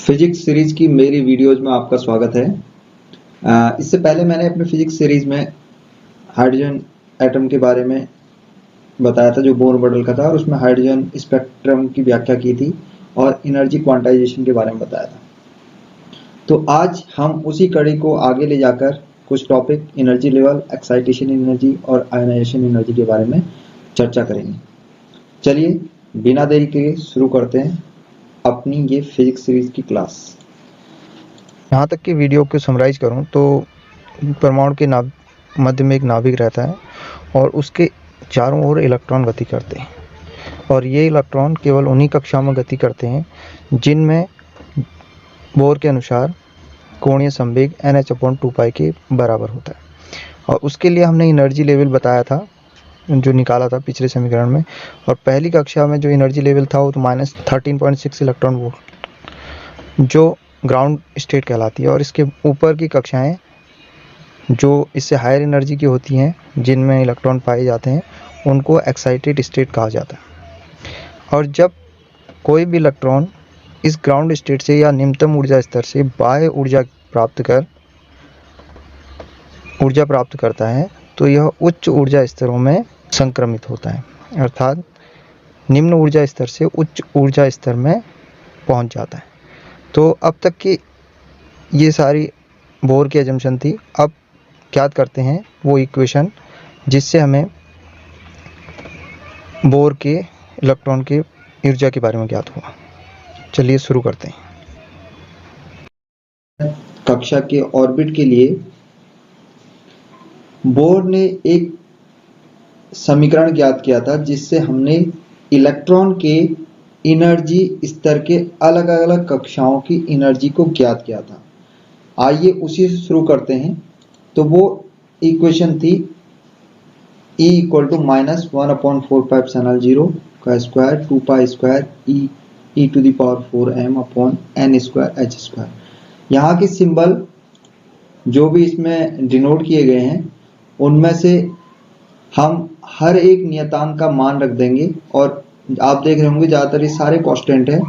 Physics series की मेरी videos में आपका स्वागत है। इससे पहले मैंने अपने फिजिक्स सीरीज में हाइड्रोजन एटम के बारे में बताया था, जो बोर मॉडल का था, और उसमें हाइड्रोजन स्पेक्ट्रम की व्याख्या की थी और एनर्जी क्वांटाइजेशन के बारे में बताया था। तो आज हम उसी कड़ी को आगे ले जाकर कुछ topic energy level, excitation energy और आयनाइजेशन एनर्जी के बारे में चर्चा करेंगे। चलिए बिना देरी के शुरू करते हैं अपनी ये फिजिक्स सीरीज की क्लास। यहाँ तक कि वीडियो को समराइज करूँ तो परमाणु के मध्य में एक नाभिक रहता है और उसके चारों ओर इलेक्ट्रॉन गति करते हैं, और ये इलेक्ट्रॉन केवल उन्हीं कक्षाओं में गति करते हैं जिनमें बोर के अनुसार कोणीय संवेग NH/2π के बराबर होता है। और उसके लिए हमने एनर्जी लेवल बताया था, जो निकाला था पिछले समीकरण में। और पहली कक्षा में जो एनर्जी लेवल था वो तो -13.6 इलेक्ट्रॉन वोल्ट, जो ग्राउंड स्टेट कहलाती है। और इसके ऊपर की कक्षाएं जो इससे हायर एनर्जी की होती हैं, जिनमें इलेक्ट्रॉन पाए जाते हैं, उनको एक्साइटेड स्टेट कहा जाता है। और जब कोई भी इलेक्ट्रॉन इस ग्राउंड स्टेट से या निम्नतम ऊर्जा स्तर से बाह्य ऊर्जा प्राप्त करता है तो यह उच्च ऊर्जा स्तरों में संक्रमित होता है, अर्थात निम्न ऊर्जा स्तर से उच्च ऊर्जा स्तर में पहुंच जाता है। तो अब तक की ये सारी बोर की अजम्पशन थी। अब क्या करते हैं वो इक्वेशन जिससे हमें बोर के इलेक्ट्रॉन के ऊर्जा के बारे में ज्ञात हुआ। चलिए शुरू करते हैं। कक्षा के ऑर्बिट के लिए बोर ने एक समीकरण ज्ञात किया था, जिससे हमने इलेक्ट्रॉन के एनर्जी स्तर के अलग अलग कक्षाओं की एनर्जी को ज्ञात किया था। आइए उसी से शुरू करते हैं। तो वो इक्वेशन थी E = -1/4πε0 का स्क्वायर 2π स्क्वायर e⁴m/n²h²। यहाँ के सिंबल जो भी इसमें डिनोट किए गए हैं, उनमें से हम हर एक नियतांक का मान रख देंगे। और आप देख रहे होंगे ज्यादातर ये सारे कांस्टेंट है,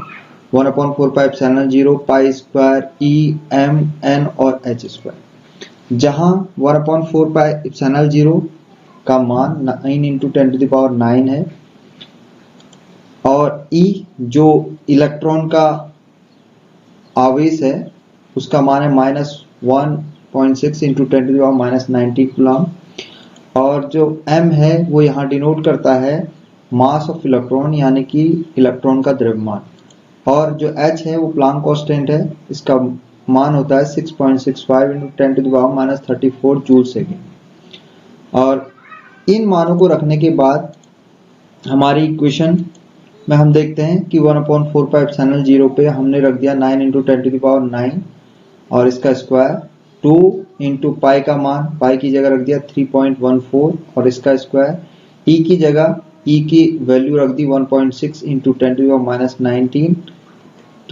1/4πε0, pi square, e, m, n और h²। जहां 1/4πε0 का मान 9 × 10⁹ है, और e जो इलेक्ट्रॉन का आवेश है उसका मान है -1.6 × 10⁻⁻19 कूलम। और जो m है वो यहाँ डिनोट करता है मास ऑफ इलेक्ट्रॉन, यानी कि इलेक्ट्रॉन का द्रव्यमान। और जो h है वो प्लांक कांस्टेंट है, इसका मान होता है 6.65 × 10⁻34 जूल सेकेंड। और इन मानों को रखने के बाद हमारी इक्वेशन में हम देखते हैं कि 1/4πε0 पे हमने रख दिया 9 × 10⁹ और इसका स्क्वायर, 2 × पाई का मान, पाई की जगह रख दिया 3.14 और इसका स्क्वायर, ई की जगह ई की वैल्यू रख दी 1.6 × 10⁻⁻19 ×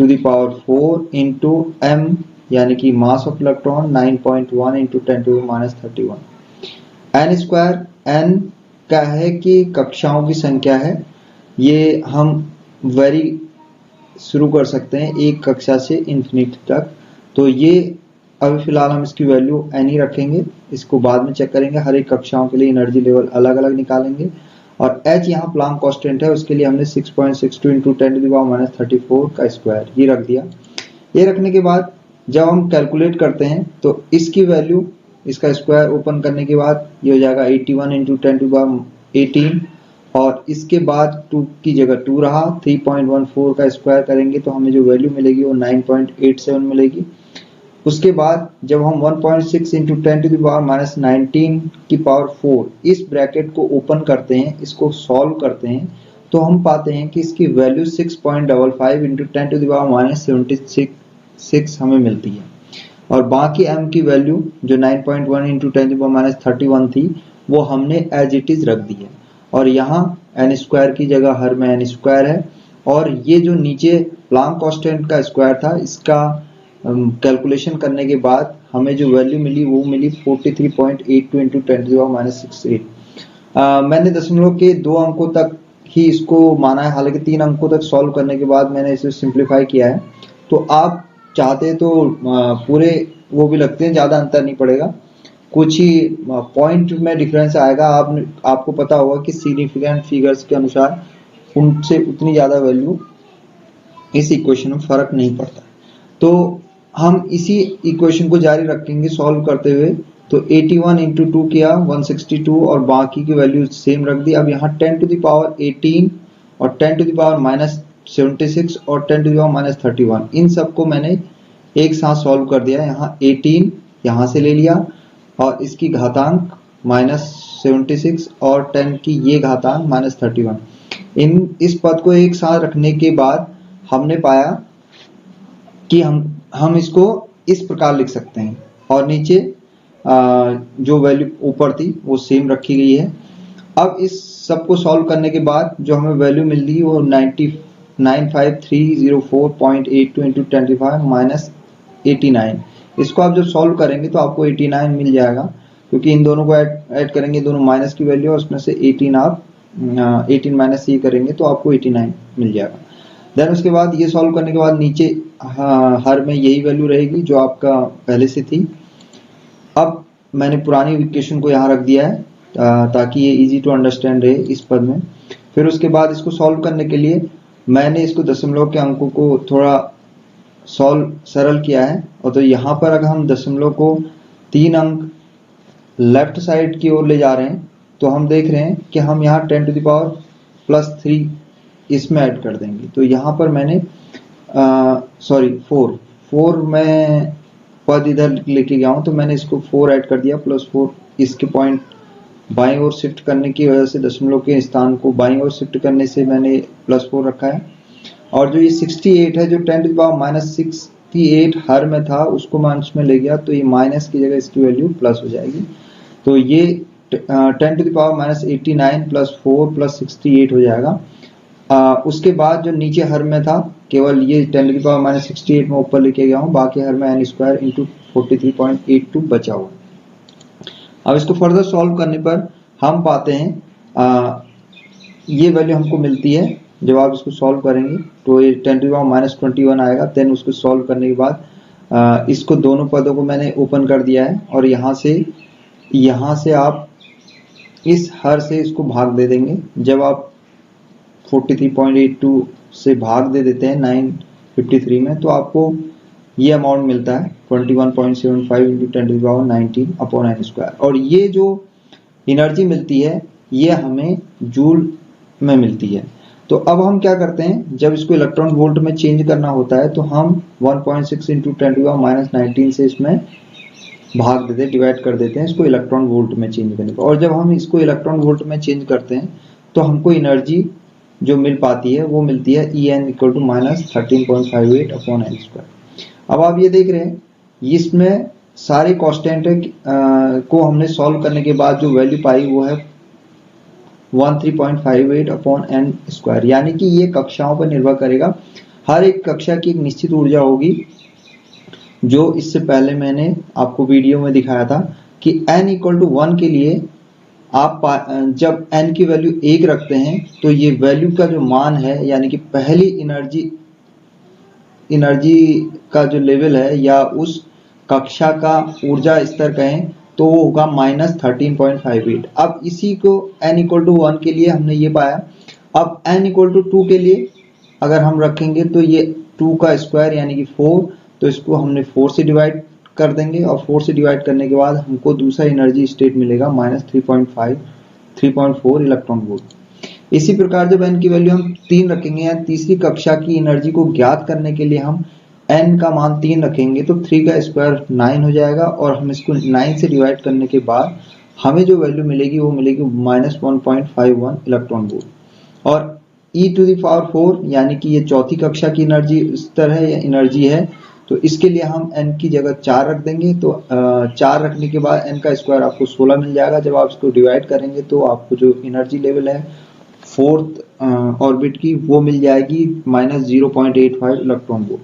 m, यानी कि mass of electron 9.1 × 10⁻31। n², n का है कि कक्षाओं की संख्या है। ये हम वेरी शुरू कर सकते हैं एक कक्षा से इन्फिनिटी तक। तो ये अभी फिलहाल हम इसकी वैल्यू n ही रखेंगे, इसको बाद में चेक करेंगे। हर एक कक्षाओं के लिए एनर्जी लेवल अलग अलग निकालेंगे। और h यहाँ प्लांक कांस्टेंट है, उसके लिए हमने 6.62 × 10⁻34 का स्क्वायर ये रख दिया। ये रखने के बाद जब हम कैलकुलेट करते हैं तो इसकी वैल्यू, इसका स्क्वायर ओपन करने के बाद ये हो जाएगा 81 × 10⁻18, और इसके बाद 2 की जगह 2 रहा, 3.14 का स्क्वायर करेंगे तो हमें जो वैल्यू मिलेगी वो 9.87 मिलेगी। उसके बाद जब हम 1.6 × 10⁻⁻19 इस ब्रैकेट को ओपन करते हैं, इसको सॉल्व करते हैं, तो हम पाते हैं कि इसकी वैल्यू 6.55 × 10⁻76 हमें मिलती है। और बाकी m की वैल्यू जो 9.1 × 10⁻31 थी वो हमने एज इट इज रख दी है। और यहाँ n² की जगह हर में n² है। और ये जो नीचे प्लांक कांस्टेंट का स्क्वायर था, इसका कैलकुलेशन करने के बाद हमें जो वैल्यू मिली वो मिली 43.82 × 10⁻68। मैंने दशमलव के 2 अंकों तक ही इसको माना है, हालांकि 3 अंकों तक सॉल्व करने के बाद मैंने इसे सिंप्लीफाई किया है। तो आप चाहते हैं तो पूरे वो भी लगते हैं, ज़्यादा अंतर नहीं पड़ेगा, कुछ ही पॉइंट में डिफरेंस आएगा। आपको पता होगा कि सिग्निफिकेंट फिगर्स के अनुसार उनसे उतनी ज़्यादा वैल्यू इस इक्वेशन में फर्क नहीं पड़ता। तो हम इसी इक्वेशन को जारी रखेंगे सॉल्व करते हुए। तो 81 इंटू 2 किया 162 और बाकी की वैल्यू सेम रख दी। अब यहाँ 10 टू द पावर 18 और 10 टू द पावर माइनस 76 और 10 टू द पावर माइनस 31, इन सबको मैंने एक साथ सॉल्व कर दिया। यहाँ 18 यहाँ से ले लिया और इसकी घातांक माइनस 76 और 10 की ये घातांक माइनस 31, इस पद को एक साथ रखने के बाद हमने पाया कि हम इसको इस प्रकार लिख सकते हैं और नीचे जो वैल्यू ऊपर थी वो सेम रखी गई है। अब इस सब को सॉल्व करने के बाद जो हमें वैल्यू मिल रही है वो 95304.82 इंटू 25 माइनस 89। इसको आप जब सॉल्व करेंगे तो आपको 89 मिल जाएगा, क्योंकि इन दोनों को ऐड करेंगे, दोनों माइनस की वैल्यू और उसमें से 18 आप 18 माइनस ये करेंगे तो आपको 89 मिल जाएगा। देन उसके बाद ये सॉल्व करने के बाद नीचे हर में यही वैल्यू रहेगी जो आपका पहले से थी। अब मैंने पुरानी इक्वेशन को यहाँ रख दिया है ताकि ये इजी टू अंडरस्टैंड रहे इस पद में। फिर उसके बाद इसको सॉल्व करने के लिए मैंने इसको दशमलव के अंकों को थोड़ा सरल किया है। और तो यहाँ पर अगर हम दशमलव को 3 अंक लेफ्ट साइड की ओर ले जा रहे हैं तो हम देख रहे हैं कि हम यहाँ 10 टू द पावर प्लस 3 इसमें ऐड कर देंगे। तो यहाँ पर मैंने 4 में पद इधर लेके गया हूँ तो मैंने इसको 4 ऐड कर दिया, प्लस 4 इसके पॉइंट बाईं ओर शिफ्ट करने की वजह से दशमलव के स्थान को बाईं ओर शिफ्ट करने से मैंने प्लस 4 रखा है। और जो ये 68 है जो 10 टू द पावर माइनस 68 हर में था उसको मैं अंश में ले गया, तो ये माइनस की जगह इसकी वैल्यू प्लस हो जाएगी। तो ये 10 to the power minus 89 plus 4 plus 68 हो जाएगा। उसके बाद जो नीचे हर में था केवल ये 10 टू द पावर माइनस 68 में ऊपर लेके गया हूँ, बाकी हर में n स्क्वायर इंटू 43.82 बचा हुआ। अब इसको फर्दर सॉल्व करने पर हम पाते हैं ये वैल्यू हमको मिलती है। जब आप इसको सॉल्व करेंगे तो ये 10 टू द पावर माइनस 21 आएगा। देन उसको सॉल्व करने के बाद इसको दोनों पदों को मैंने ओपन कर दिया है और यहाँ से आप इस हर से इसको भाग दे देंगे। जब आप 43.82 से भाग दे देते हैं 953 में तो आपको ये अमाउंट मिलता है 21.75 into 10 to the power 19 upon n square. और ये जो एनर्जी मिलती है ये हमें जूल में मिलती है। तो अब हम क्या करते हैं, जब इसको इलेक्ट्रॉन वोल्ट में चेंज करना होता है तो हम 1.6 into 10 to the power minus 19 से इसमें भाग देते, डिवाइड कर देते हैं इसको इलेक्ट्रॉन वोल्ट में चेंज करने पर। और जब हम इसको इलेक्ट्रॉन वोल्ट में चेंज करते हैं तो हमको एनर्जी जो मिल पाती है वो मिलती है En equal to minus 13.58 upon n square. अब आप ये देख रहे हैं इसमें सारे कांस्टेंट को हमने सॉल्व करने के बाद जो वैल्यू पाई वो है 13.58 अपॉन n स्क्वायर, यानी कि ये कक्षाओं पर निर्भर करेगा। हर एक कक्षा की एक निश्चित ऊर्जा होगी, जो इससे पहले मैंने आपको वीडियो में दिखाया था कि n इक्वल टू 1 के लिए आप जब n की वैल्यू 1 रखते हैं तो ये वैल्यू का जो मान है यानी कि पहली एनर्जी का जो लेवल है या उस कक्षा का ऊर्जा स्तर कहें तो वो होगा माइनस 13.58। अब इसी को n इक्वल टू 1 के लिए हमने ये पाया। अब n इक्वल टू 2 के लिए अगर हम रखेंगे तो ये 2 का स्क्वायर यानी कि 4, तो इसको हमने 4 से डिवाइड कर देंगे और 4 से डिवाइड करने के बाद हमको दूसरा एनर्जी स्टेट मिलेगा माइनस 3.4 इलेक्ट्रॉन वोल्ट। इसी प्रकार जब n की वैल्यू हम 3 रखेंगे या तीसरी कक्षा की एनर्जी को ज्ञात करने के लिए हम n का मान 3 रखेंगे तो 3 का स्क्वायर 9 हो जाएगा और हम इसको 9 से डिवाइड करने के बाद हमें जो वैल्यू मिलेगी वो मिलेगी माइनस 1.51 इलेक्ट्रॉन वोल्ट। और e टू द पावर 4 यानी कि ये चौथी कक्षा की एनर्जी स्तर है या एनर्जी है, तो इसके लिए हम n की जगह 4 रख देंगे। तो 4 रखने के बाद n का स्क्वायर आपको 16 मिल जाएगा। जब आप इसको डिवाइड करेंगे तो आपको जो एनर्जी लेवल है 4th ऑर्बिट की वो मिल जाएगी माइनस 0.85 इलेक्ट्रॉन वोल्ट।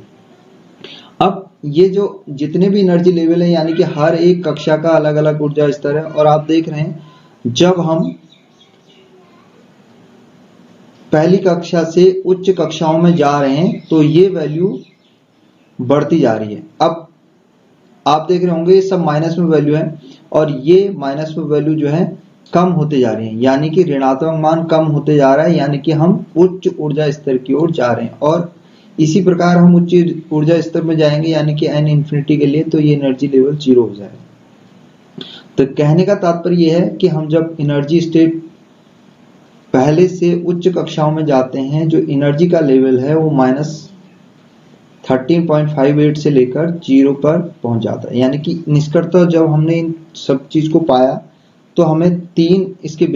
अब ये जो जितने भी एनर्जी लेवल है यानी कि हर एक कक्षा का अलग अलग ऊर्जा स्तर है। और आप देख रहे हैं जब हम पहली कक्षा से उच्च कक्षाओं में जा रहे हैं तो ये वैल्यू बढ़ती जा रही है। अब आप देख रहे होंगे ये सब माइनस में वैल्यू है और ये माइनस में वैल्यू जो है कम होते जा रही है, यानी कि ऋणात्मक मान कम होते जा रहा है, यानी कि हम उच्च ऊर्जा स्तर की ओर जा रहे हैं। और इसी प्रकार हम उच्च ऊर्जा स्तर में जाएंगे यानी कि n इंफिनिटी के लिए, तो ये एनर्जी लेवल 0 हो जाएगा। तो कहने का तात्पर्य यह है कि हम जब एनर्जी स्टेट पहले से उच्च कक्षाओं में जाते हैं, जो एनर्जी का लेवल है वो -13.58 से लेकर 0 पर पहुंच जाता है। यानी कि निष्कर्षतः जब हमने इन सब चीज को पाया तो हमें तीन इसके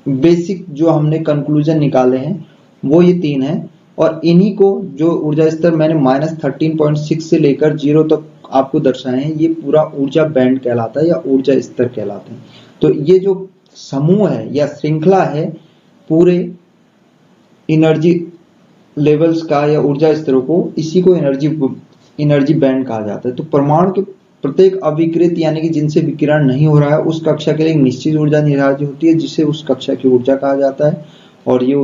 बेसिक जो हमने कंक्लूजन निकाले हैं वो ये तीन हैं, और इन्हीं को जो ऊर्जा स्तर मैंने -13.6 से लेकर 0 तक आपको दर्शाए हैं, ये पूरा ऊर्जा बैंड कहलाता है या ऊर्जा स्तर कहलाते हैं। तो ये जो समूह है या श्रृंखला है पूरे एनर्जी लेवल्स का या ऊर्जा स्तरों को, इसी को एनर्जी बैंड कहा जाता है। तो परमाणु के प्रत्येक अविकृत यानी कि जिनसे विकिरण नहीं हो रहा है उस कक्षा के लिए एक निश्चित ऊर्जा निर्धारित होती है जिसे उस कक्षा की ऊर्जा कहा जाता है, और ये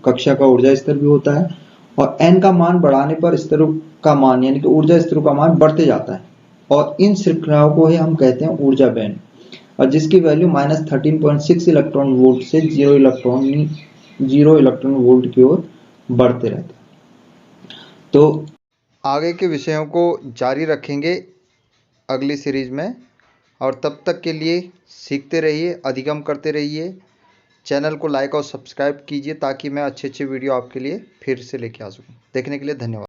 कक्षा का ऊर्जा स्तर भी होता है। और n का मान बढ़ाने पर स्तरों का मान यानी कि ऊर्जा स्तरों का मान बढ़ते जाता है, और इन श्रृंखलाओं को ही हम कहते हैं ऊर्जा बैंड, और जिसकी वैल्यू -13.6 इलेक्ट्रॉन वोल्ट से 0 इलेक्ट्रॉन वोल्ट की ओर बढ़ते रहते हैं। तो आगे के विषयों को जारी रखेंगे अगली सीरीज में, और तब तक के लिए सीखते रहिए, अधिगम करते रहिए। चैनल को लाइक और सब्सक्राइब कीजिए ताकि मैं अच्छे वीडियो आपके लिए फिर से लेके आ सकूं। देखने के लिए धन्यवाद।